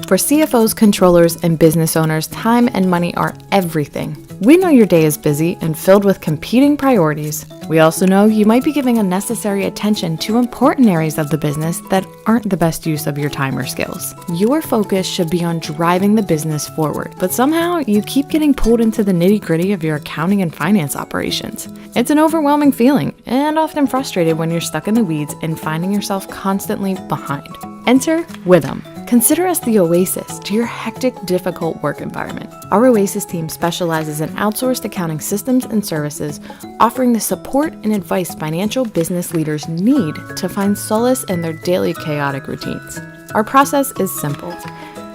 For CFOs, controllers, and business owners, time and money are everything. We know your day is busy and filled with competing priorities. We also know you might be giving unnecessary attention to important areas of the business that aren't the best use of your time or skills. Your focus should be on driving the business forward, but somehow you keep getting pulled into the nitty-gritty of your accounting and finance operations. It's an overwhelming feeling, and often frustrated when you're stuck in the weeds and finding yourself constantly behind. Enter Withum. Consider us the oasis to your hectic, difficult work environment. Our Oasis team specializes in outsourced accounting systems and services, offering the support and advice financial business leaders need to find solace in their daily chaotic routines. Our process is simple.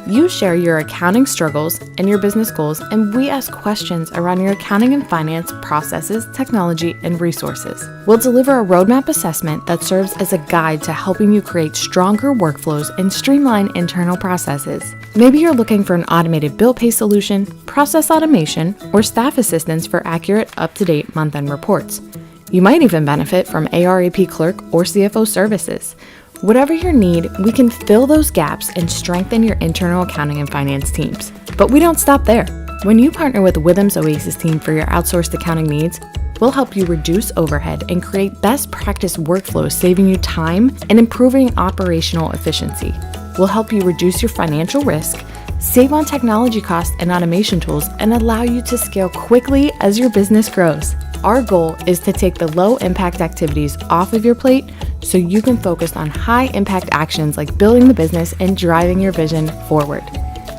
You share your accounting struggles and your business goals, and we ask questions around your accounting and finance processes, technology, and resources. We'll deliver a roadmap assessment that serves as a guide to helping you create stronger workflows and streamline internal processes. Maybe you're looking for an automated bill pay solution, process automation, or staff assistance for accurate, up-to-date month-end reports. You might even benefit from AR/AP clerk or CFO services. Whatever your need, we can fill those gaps and strengthen your internal accounting and finance teams. But we don't stop there. When you partner with Withum's Oasis team for your outsourced accounting needs, we'll help you reduce overhead and create best practice workflows, saving you time and improving operational efficiency. We'll help you reduce your financial risk, save on technology costs and automation tools, and allow you to scale quickly as your business grows. Our goal is to take the low-impact activities off of your plate so you can focus on high-impact actions like building the business and driving your vision forward.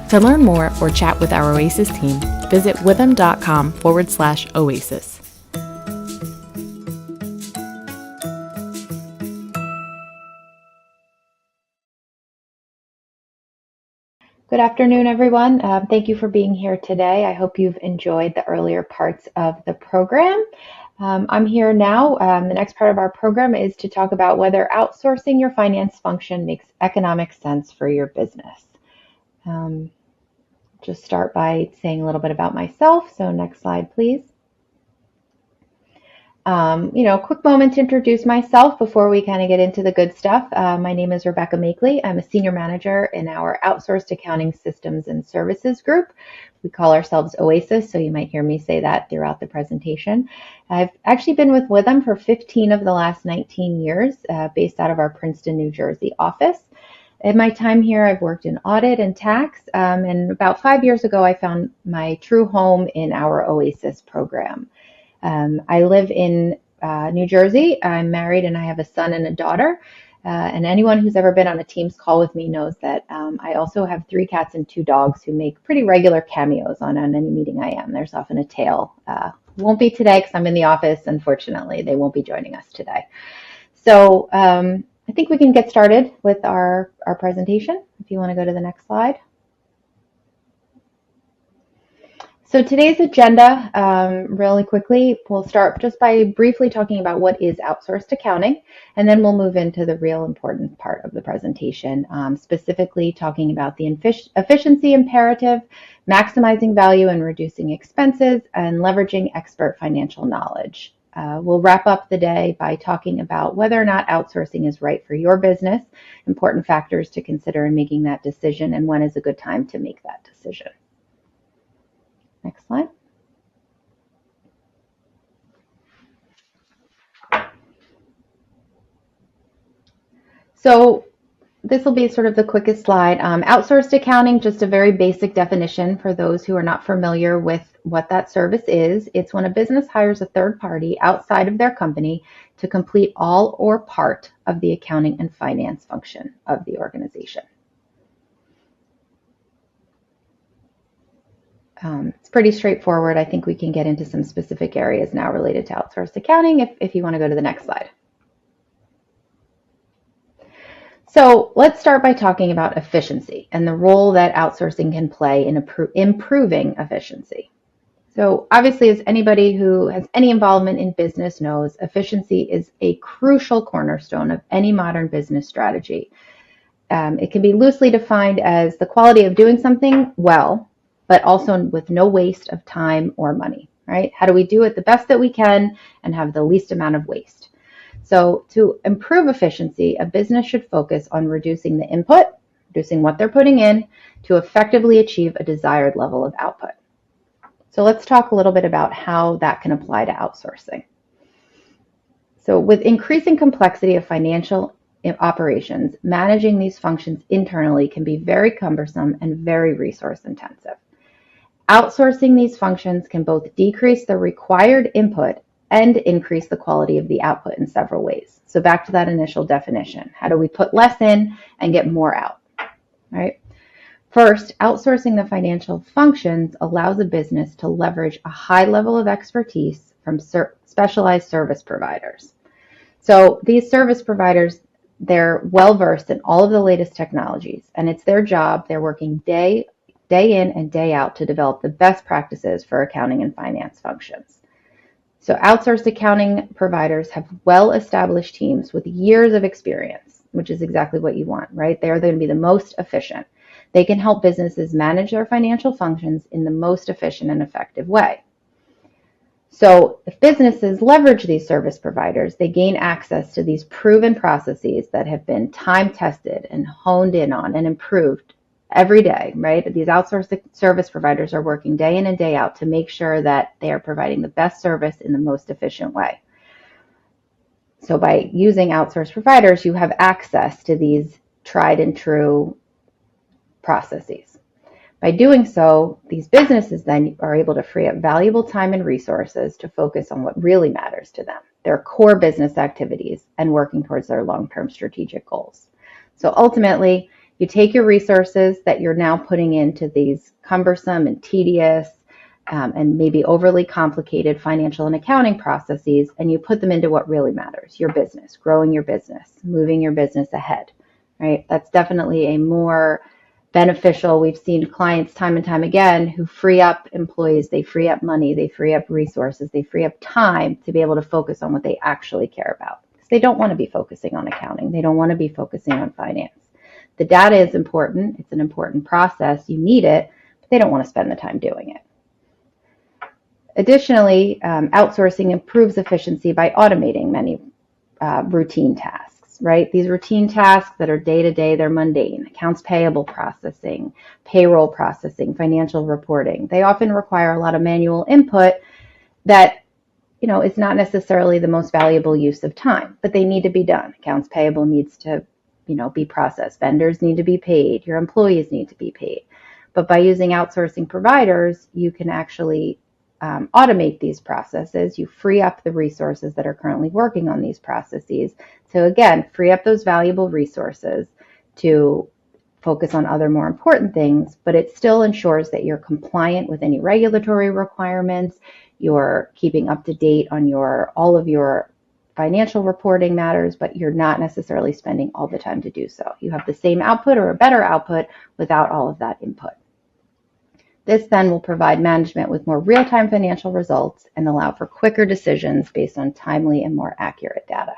To learn more or chat with our Oasis team, visit withum.com/oasis. Good afternoon, everyone. Thank you for being here today. I hope you've enjoyed the earlier parts of the program. I'm here now. The next part of our program is to talk about whether outsourcing your finance function makes economic sense for your business. Just start by saying a little bit about myself. So next slide, please. Quick moment to introduce myself before we kind of get into the good stuff. My name is Rebecca Makley. I'm a senior manager in our outsourced accounting systems and services group. We call ourselves Oasis, so you might hear me say that throughout the presentation. I've actually been with Withum for 15 of the last 19 years, based out of our Princeton, New Jersey office. In my time here, I've worked in audit and tax, and about 5 years ago, I found my true home in our Oasis program. I live in New Jersey. I'm married and I have a son and a daughter. And anyone who's ever been on a Teams call with me knows that I also have 3 cats and 2 dogs who make pretty regular cameos on any meeting I am. There's often a tail. Won't be today because I'm in the office. Unfortunately, they won't be joining us today. So I think we can get started with our presentation. If you want to go to the next slide. So today's agenda, really quickly, we'll start just by briefly talking about what is outsourced accounting, and then we'll move into the real important part of the presentation, specifically talking about the efficiency imperative, maximizing value and reducing expenses, and leveraging expert financial knowledge. We'll wrap up the day by talking about whether or not outsourcing is right for your business, important factors to consider in making that decision, and when is a good time to make that decision. Next slide. So this will be sort of the quickest slide. Outsourced accounting, just a very basic definition for those who are not familiar with what that service is. It's when a business hires a third party outside of their company to complete all or part of the accounting and finance function of the organization. It's pretty straightforward. I think we can get into some specific areas now related to outsourced accounting if you want to go to the next slide. So let's start by talking about efficiency and the role that outsourcing can play in improving efficiency. So obviously, as anybody who has any involvement in business knows, efficiency is a crucial cornerstone of any modern business strategy. It can be loosely defined as the quality of doing something well, but also with no waste of time or money, right? How do we do it the best that we can and have the least amount of waste? So to improve efficiency, a business should focus on reducing the input, reducing what they're putting in to effectively achieve a desired level of output. So let's talk a little bit about how that can apply to outsourcing. So with increasing complexity of financial operations, managing these functions internally can be very cumbersome and very resource intensive. Outsourcing these functions can both decrease the required input and increase the quality of the output in several ways. So back to that initial definition. How do we put less in and get more out? Right? First, outsourcing the financial functions allows a business to leverage a high level of expertise from specialized service providers. So these service providers, they're well-versed in all of the latest technologies, and it's their job. They're working day in and day out to develop the best practices for accounting and finance functions. So outsourced accounting providers have well-established teams with years of experience, which is exactly what you want, right? They're going to be the most efficient. They can help businesses manage their financial functions in the most efficient and effective way. So if businesses leverage these service providers, they gain access to these proven processes that have been time-tested and honed in on and improved every day, right? These outsourced service providers are working day in and day out to make sure that they are providing the best service in the most efficient way. So by using outsourced providers, you have access to these tried and true processes. By doing so, these businesses then are able to free up valuable time and resources to focus on what really matters to them, their core business activities, and working towards their long-term strategic goals. So ultimately, you take your resources that you're now putting into these cumbersome and tedious and maybe overly complicated financial and accounting processes, and you put them into what really matters, your business, growing your business, moving your business ahead, right? That's definitely a more beneficial. We've seen clients time and time again who free up employees, they free up money, they free up resources, they free up time to be able to focus on what they actually care about. Because they don't want to be focusing on accounting. They don't want to be focusing on finance. The data is important. It's an important process. You need it, but they don't want to spend the time doing it. Additionally, outsourcing improves efficiency by automating many routine tasks. Right? These routine tasks that are day-to-day, they're mundane. Accounts payable processing, payroll processing, financial reporting. They often require a lot of manual input that, is not necessarily the most valuable use of time, but they need to be done. Accounts payable needs to, be processed. Vendors need to be paid. Your employees need to be paid. But by using outsourcing providers, you can actually automate these processes. You free up the resources that are currently working on these processes. So again, free up those valuable resources to focus on other more important things, but it still ensures that you're compliant with any regulatory requirements, you're keeping up to date on all of your financial reporting matters, but you're not necessarily spending all the time to do so. You have the same output or a better output without all of that input. This then will provide management with more real-time financial results and allow for quicker decisions based on timely and more accurate data.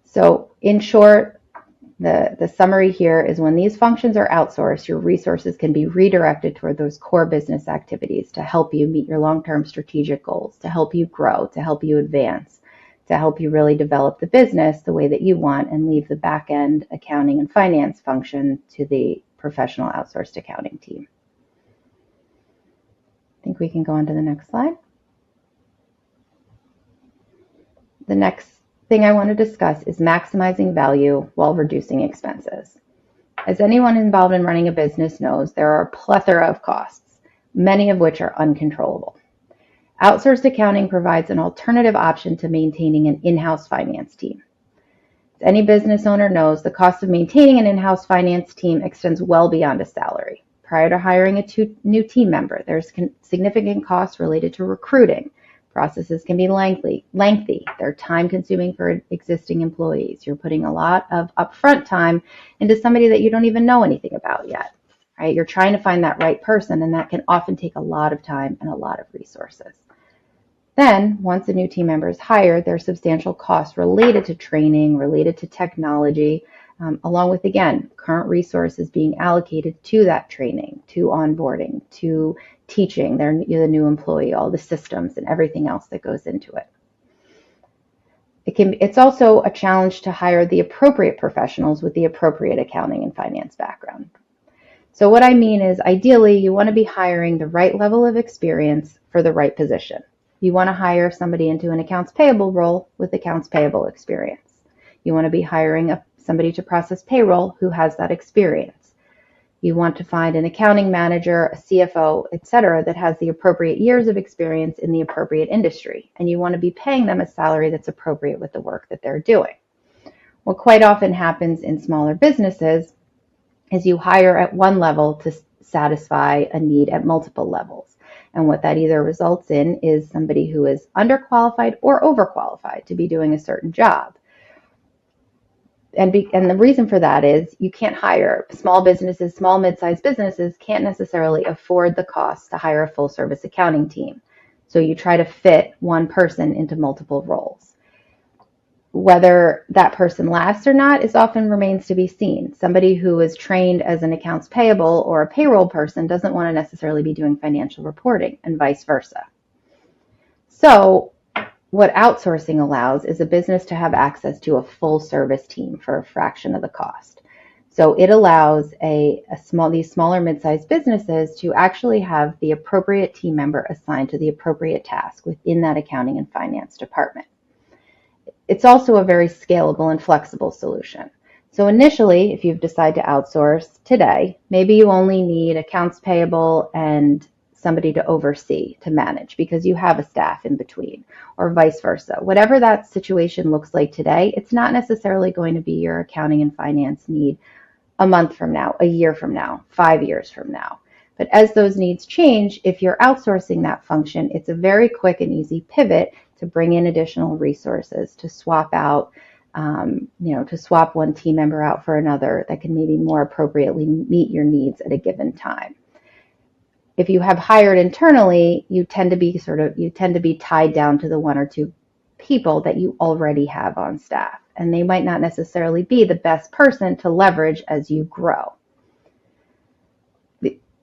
So in short, the summary here is when these functions are outsourced, your resources can be redirected toward those core business activities to help you meet your long-term strategic goals, to help you grow, to help you advance, to help you really develop the business the way that you want and leave the back-end accounting and finance function to the professional outsourced accounting team. I think we can go on to the next slide. The next thing I want to discuss is maximizing value while reducing expenses. As anyone involved in running a business knows, there are a plethora of costs, many of which are uncontrollable. Outsourced accounting provides an alternative option to maintaining an in-house finance team. As any business owner knows, the cost of maintaining an in-house finance team extends well beyond a salary. Prior to hiring a new team member, there's significant costs related to recruiting. Processes can be lengthy. They're time-consuming for existing employees. You're putting a lot of upfront time into somebody that you don't even know anything about yet, right? You're trying to find that right person, and that can often take a lot of time and a lot of resources. Then, once a new team member is hired, there are substantial costs related to training, related to technology, along with, again, current resources being allocated to that training, to onboarding, to teaching the new employee all the systems and everything else that goes into it. It's also a challenge to hire the appropriate professionals with the appropriate accounting and finance background. So what I mean is, ideally, you want to be hiring the right level of experience for the right position. You want to hire somebody into an accounts payable role with accounts payable experience. You want to be hiring somebody to process payroll who has that experience. You want to find an accounting manager, a CFO, etc., that has the appropriate years of experience in the appropriate industry. And you want to be paying them a salary that's appropriate with the work that they're doing. What quite often happens in smaller businesses is you hire at one level to satisfy a need at multiple levels. And what that either results in is somebody who is underqualified or overqualified to be doing a certain job. And the reason for that is you can't hire small businesses, small mid-sized businesses can't necessarily afford the cost to hire a full service accounting team. So you try to fit one person into multiple roles. Whether that person lasts or not is often remains to be seen. Somebody who is trained as an accounts payable or a payroll person doesn't want to necessarily be doing financial reporting, and vice versa. So what outsourcing allows is a business to have access to a full service team for a fraction of the cost. So it allows these smaller mid-sized businesses to actually have the appropriate team member assigned to the appropriate task within that accounting and finance department. It's also a very scalable and flexible solution. So initially, if you've decided to outsource today, maybe you only need accounts payable and somebody to oversee, to manage, because you have a staff in between, or vice versa. Whatever that situation looks like today, it's not necessarily going to be your accounting and finance need a month from now, a year from now, 5 years from now. But as those needs change, if you're outsourcing that function, it's a very quick and easy pivot to bring in additional resources, to swap out, to swap one team member out for another that can maybe more appropriately meet your needs at a given time. If you have hired internally, you tend to be tied down to the one or two people that you already have on staff, and they might not necessarily be the best person to leverage as you grow.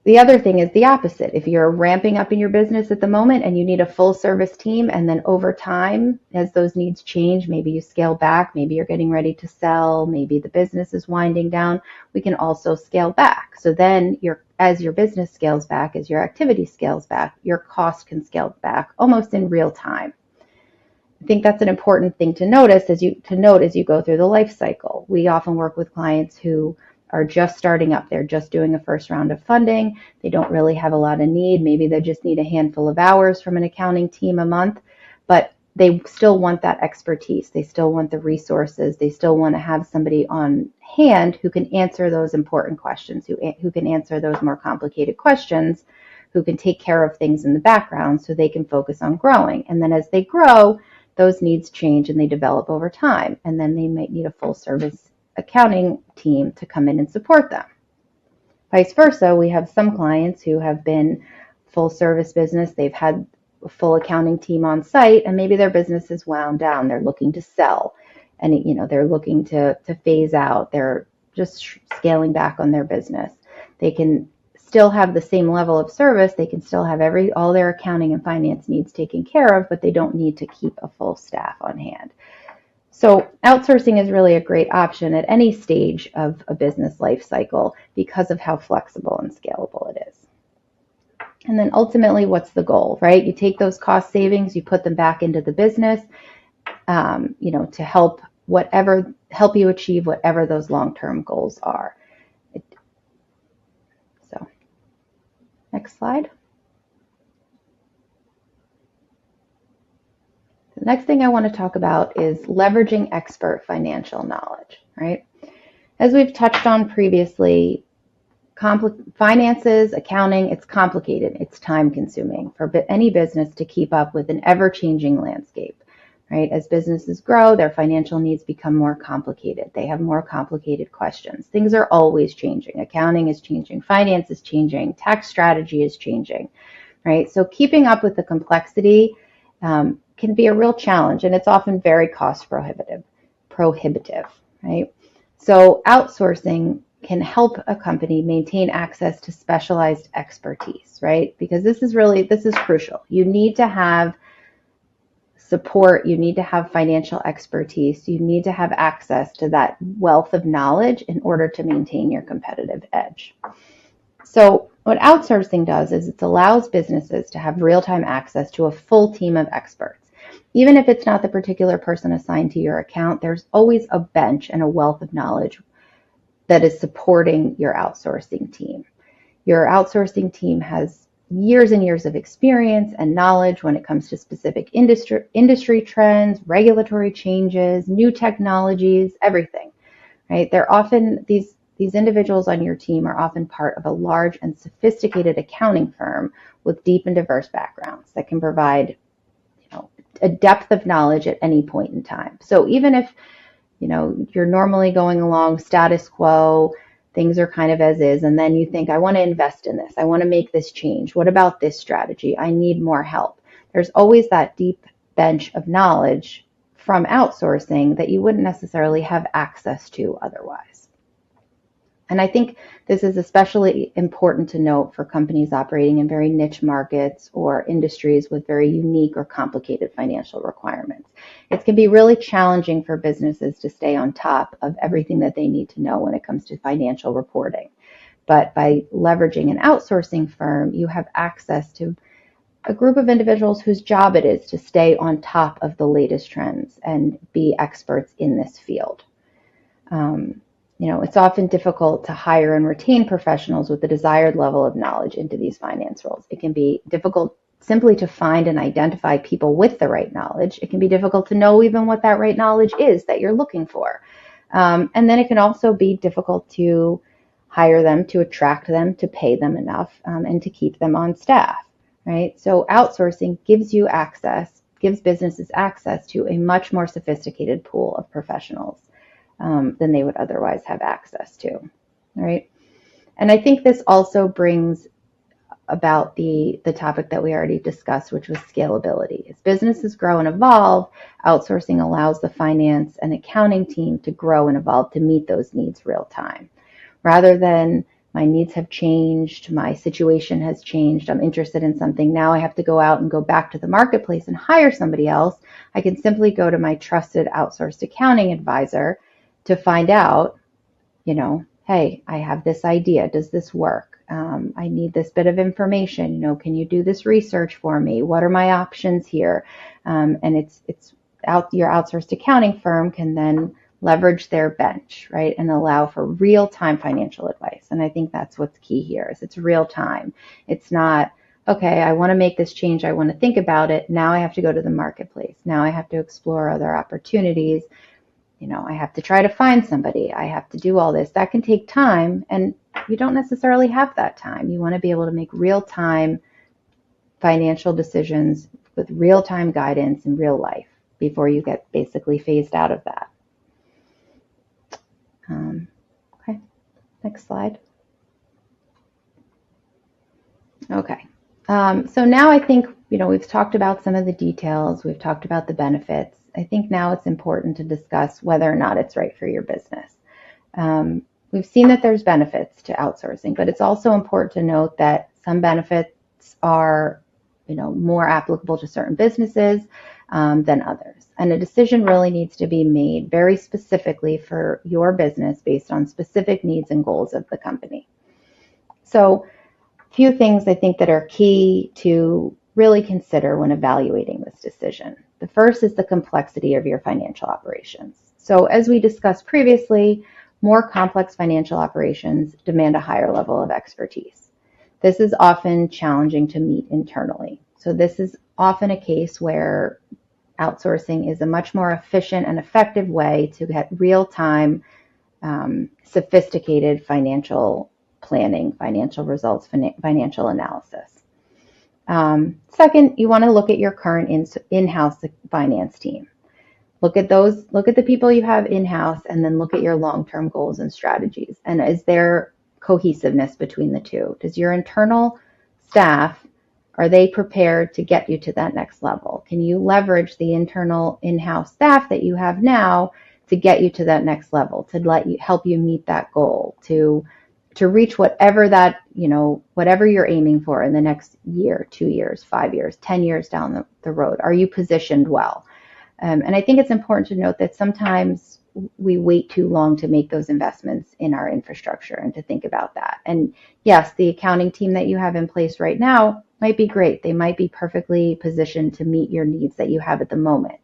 The other thing is the opposite. If you're ramping up in your business at the moment and you need a full service team, and then over time, as those needs change, maybe you scale back, maybe you're getting ready to sell, maybe the business is winding down, we can also scale back. So then as your business scales back, as your activity scales back, your cost can scale back almost in real time. I think that's an important thing to note as you go through the life cycle. We often work with clients who are just starting up. They're just doing a first round of funding. They don't really have a lot of need. Maybe they just need a handful of hours from an accounting team a month, but they still want that expertise. They still want the resources. They still want to have somebody on hand who can answer those important questions, who can answer those more complicated questions, who can take care of things in the background so they can focus on growing. And then as they grow, those needs change and they develop over time. And then they might need a full service accounting team to come in and support them. Vice versa, we have some clients who have been full service business. They've had a full accounting team on site, and maybe their business is wound down. They're looking to sell, and they're looking to phase out. They're just scaling back on their business. They can still have the same level of service. They can still have all their accounting and finance needs taken care of, but they don't need to keep a full staff on hand. So outsourcing is really a great option at any stage of a business life cycle because of how flexible and scalable it is. And then ultimately, what's the goal, right? You take those cost savings, you put them back into the business, to help you achieve whatever those long-term goals are. So, next slide. The next thing I want to talk about is leveraging expert financial knowledge, right? As we've touched on previously, finances, accounting, it's complicated. It's time consuming for any business to keep up with an ever-changing landscape, right? As businesses grow, their financial needs become more complicated. They have more complicated questions. Things are always changing. Accounting is changing. Finance is changing. Tax strategy is changing, right? So keeping up with the complexity can be a real challenge, and it's often very cost prohibitive, right? So outsourcing can help a company maintain access to specialized expertise, right? Because this is crucial. You need to have support, you need to have financial expertise, you need to have access to that wealth of knowledge in order to maintain your competitive edge. So what outsourcing does is it allows businesses to have real-time access to a full team of experts. Even if it's not the particular person assigned to your account, there's always a bench and a wealth of knowledge that is supporting your outsourcing team. Your outsourcing team has years and years of experience and knowledge when it comes to specific industry trends, regulatory changes, new technologies, everything, right? They're often, these individuals on your team are often part of a large and sophisticated accounting firm with deep and diverse backgrounds that can provide, a depth of knowledge at any point in time. So even if, you're normally going along status quo, things are kind of as is, and then you think, I want to invest in this, I want to make this change. What about this strategy? I need more help. There's always that deep bench of knowledge from outsourcing that you wouldn't necessarily have access to otherwise. And I think this is especially important to note for companies operating in very niche markets or industries with very unique or complicated financial requirements. It can be really challenging for businesses to stay on top of everything that they need to know when it comes to financial reporting. But by leveraging an outsourcing firm, you have access to a group of individuals whose job it is to stay on top of the latest trends and be experts in this field. It's often difficult to hire and retain professionals with the desired level of knowledge into these finance roles. It can be difficult simply to find and identify people with the right knowledge. It can be difficult to know even what that right knowledge is that you're looking for. And then it can also be difficult to hire them, to attract them, to pay them enough, and to keep them on staff, right? So outsourcing gives businesses access to a much more sophisticated pool of professionals than they would otherwise have access to, right? And I think this also brings about the topic that we already discussed, which was scalability. As businesses grow and evolve, outsourcing allows the finance and accounting team to grow and evolve to meet those needs real time. Rather than my needs have changed, my situation has changed, I'm interested in something, now I have to go out and go back to the marketplace and hire somebody else, I can simply go to my trusted outsourced accounting advisor to find out, hey, I have this idea. Does this work? I need this bit of information. Can you do this research for me? What are my options here? And your outsourced accounting firm can then leverage their bench, right, and allow for real-time financial advice. And I think that's what's key here is it's real time. It's not, okay, I want to make this change. I want to think about it. Now I have to go to the marketplace. Now I have to explore other opportunities. I have to try to find somebody. I have to do all this. That can take time, and you don't necessarily have that time. You want to be able to make real-time financial decisions with real-time guidance in real life before you get basically phased out of that. Okay, next slide. Okay, so now I think, we've talked about some of the details. We've talked about the benefits. I think now it's important to discuss whether or not it's right for your business. We've seen that there's benefits to outsourcing, but it's also important to note that some benefits are, more applicable to certain businesses than others. And a decision really needs to be made very specifically for your business based on specific needs and goals of the company. So a few things I think that are key to really consider when evaluating this decision. The first is the complexity of your financial operations. So as we discussed previously, more complex financial operations demand a higher level of expertise. This is often challenging to meet internally. So this is often a case where outsourcing is a much more efficient and effective way to get real-time, sophisticated financial planning, financial results, financial analysis. Second, you want to look at your current in-house finance team. Look at the people you have in-house, and then look at your long-term goals and strategies. And is there cohesiveness between the two? Does your internal staff, are they prepared to get you to that next level? Can you leverage the internal in-house staff that you have now to get you to that next level, to help you meet that goal, to to reach whatever that, whatever you're aiming for in the next year, 2 years, 5 years, 10 years down the road? Are you positioned well? And I think it's important to note that sometimes we wait too long to make those investments in our infrastructure and to think about that. And yes, the accounting team that you have in place right now might be great. They might be perfectly positioned to meet your needs that you have at the moment.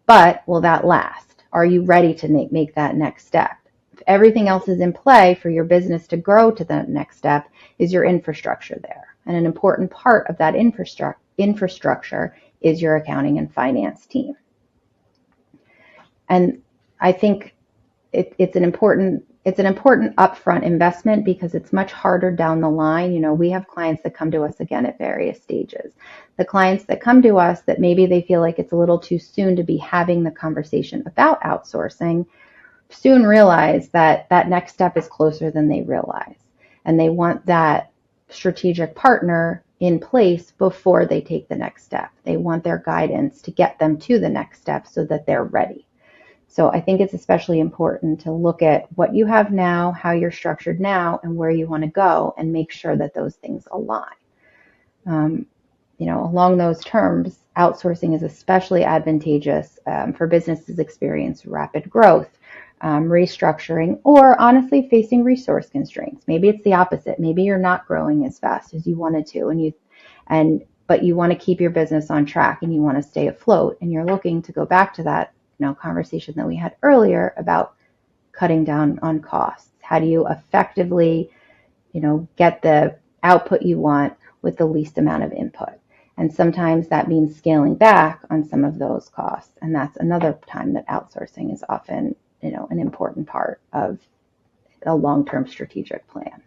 But will that last? Are you ready to make that next step? If everything else is in play for your business to grow to the next step, is your infrastructure there? And an important part of that infrastructure is your accounting and finance team. And I think it's an important upfront investment because it's much harder down the line. We have clients that come to us again at various stages. The clients that come to us that maybe they feel like it's a little too soon to be having the conversation about outsourcing soon realize that that next step is closer than they realize. And they want that strategic partner in place before they take the next step. They want their guidance to get them to the next step so that they're ready. So I think it's especially important to look at what you have now, how you're structured now, and where you want to go, and make sure that those things align. Along those terms, outsourcing is especially advantageous for businesses experiencing rapid growth, restructuring, or honestly facing resource constraints. Maybe it's the opposite. Maybe you're not growing as fast as you wanted to, but you want to keep your business on track and you want to stay afloat, and you're looking to go back to that conversation that we had earlier about cutting down on costs. How do you effectively, get the output you want with the least amount of input? And sometimes that means scaling back on some of those costs. And that's another time that outsourcing is often, an important part of a long-term strategic plan.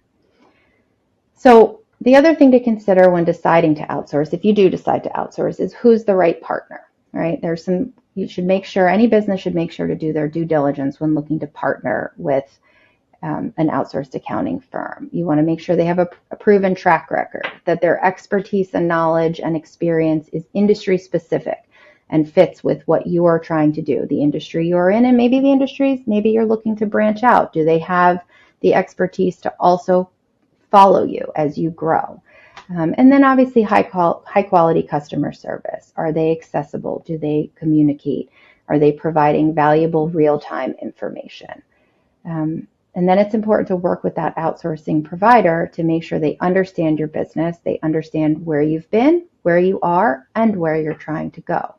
So the other thing to consider when deciding to outsource, if you do decide to outsource, is who's the right partner, right? You should make sure, any business should make sure to do their due diligence when looking to partner with an outsourced accounting firm. You want to make sure they have a proven track record, that their expertise and knowledge and experience is industry specific and fits with what you are trying to do, the industry you're in, and maybe the industries, maybe you're looking to branch out. Do they have the expertise to also follow you as you grow? And then obviously high quality customer service. Are they accessible? Do they communicate? Are they providing valuable real-time information? And then it's important to work with that outsourcing provider to make sure they understand your business, they understand where you've been, where you are, and where you're trying to go.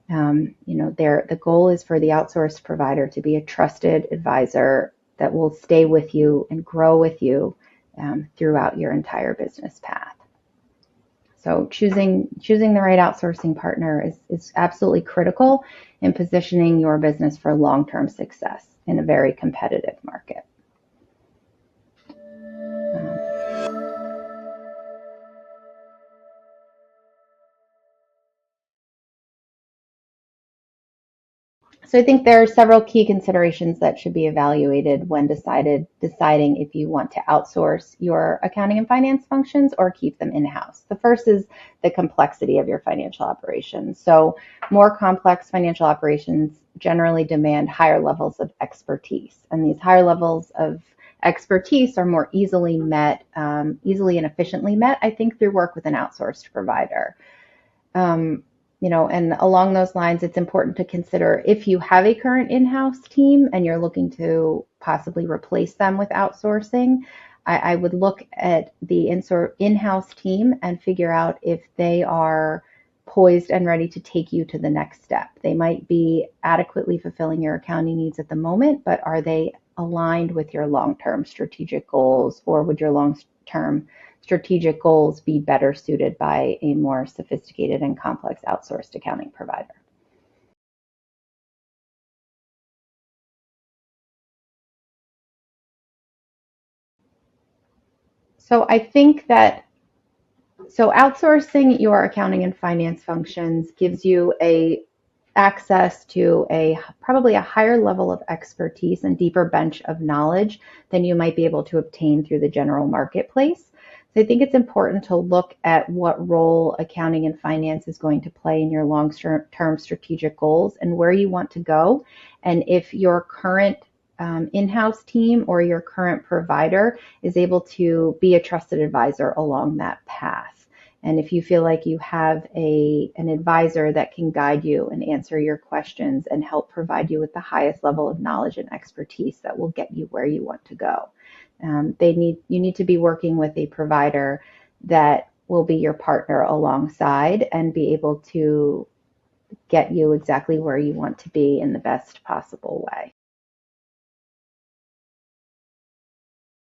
The goal is for the outsourced provider to be a trusted advisor that will stay with you and grow with you throughout your entire business path. So choosing the right outsourcing partner is absolutely critical in positioning your business for long-term success in a very competitive market. So I think there are several key considerations that should be evaluated when deciding if you want to outsource your accounting and finance functions or keep them in-house. The first is the complexity of your financial operations. So more complex financial operations generally demand higher levels of expertise, and these higher levels of expertise are more easily and efficiently met, I think, through work with an outsourced provider. And along those lines, it's important to consider if you have a current in-house team and you're looking to possibly replace them with outsourcing, I would look at the in-house team and figure out if they are poised and ready to take you to the next step. They might be adequately fulfilling your accounting needs at the moment, but are they aligned with your long-term strategic goals, or would your long-term strategic goals be better suited by a more sophisticated and complex outsourced accounting provider? So I think that outsourcing your accounting and finance functions gives you access to probably a higher level of expertise and deeper bench of knowledge than you might be able to obtain through the general marketplace. So I think it's important to look at what role accounting and finance is going to play in your long-term strategic goals and where you want to go. And if your current in-house team or your current provider is able to be a trusted advisor along that path. And if you feel like you have an advisor that can guide you and answer your questions and help provide you with the highest level of knowledge and expertise that will get you where you want to go. You need to be working with a provider that will be your partner alongside and be able to get you exactly where you want to be in the best possible way.